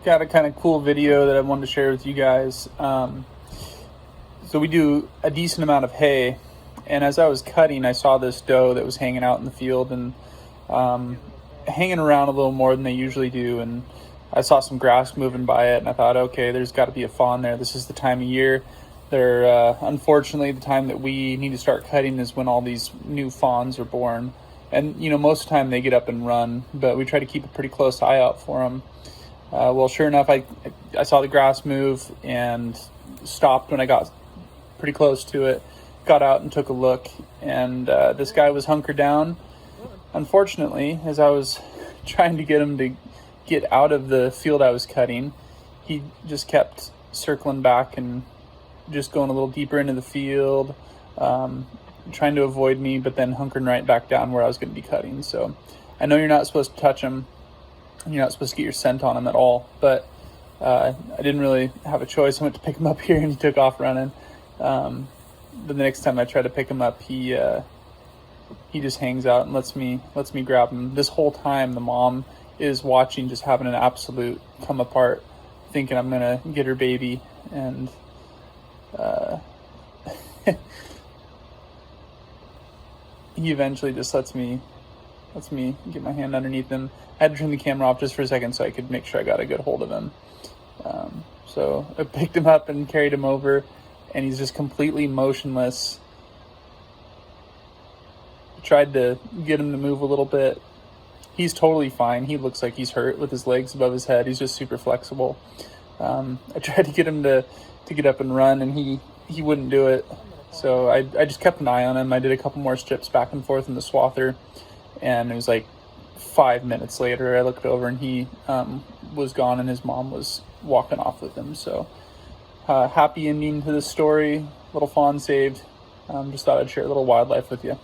got a kind of cool video that I wanted to share with you guys. So we do a decent amount of hay, and as I was cutting, I saw this doe that was hanging out in the field and hanging around a little more than they usually do. And I saw some grass moving by it, and I thought, okay, there's got to be a fawn there. This is the time of year. They're unfortunately, the time that we need to start cutting is when all these new fawns are born. And most of the time they get up and run, but we try to keep a pretty close eye out for them. Well, sure enough, I saw the grass move and stopped when I got pretty close to it. Got out and took a look, and this guy was hunkered down. Unfortunately, as I was trying to get him to get out of the field I was cutting, he just kept circling back and just going a little deeper into the field, trying to avoid me, but then hunkering right back down where I was going to be cutting. So I know you're not supposed to touch him. You're not supposed to get your scent on him at all, but I didn't really have a choice. I went to pick him up here, and he took off running. But the next time I try to pick him up, he just hangs out and lets me grab him. This whole time, the mom is watching, just having an absolute come apart, thinking I'm gonna get her baby, and he eventually just lets me get my hand underneath him. I had to turn the camera off just for a second so I could make sure I got a good hold of him. So I picked him up and carried him over, and he's just completely motionless. Tried to get him to move a little bit. He's totally fine. He looks like he's hurt with his legs above his head. He's just super flexible. I tried to get him to get up and run, and he wouldn't do it. So I just kept an eye on him. I did a couple more strips back and forth in the swather, and it was like 5 minutes later I looked over, and he was gone, and his mom was walking off with him. So happy ending to this story. Little fawn saved. Just thought I'd share a little wildlife with you.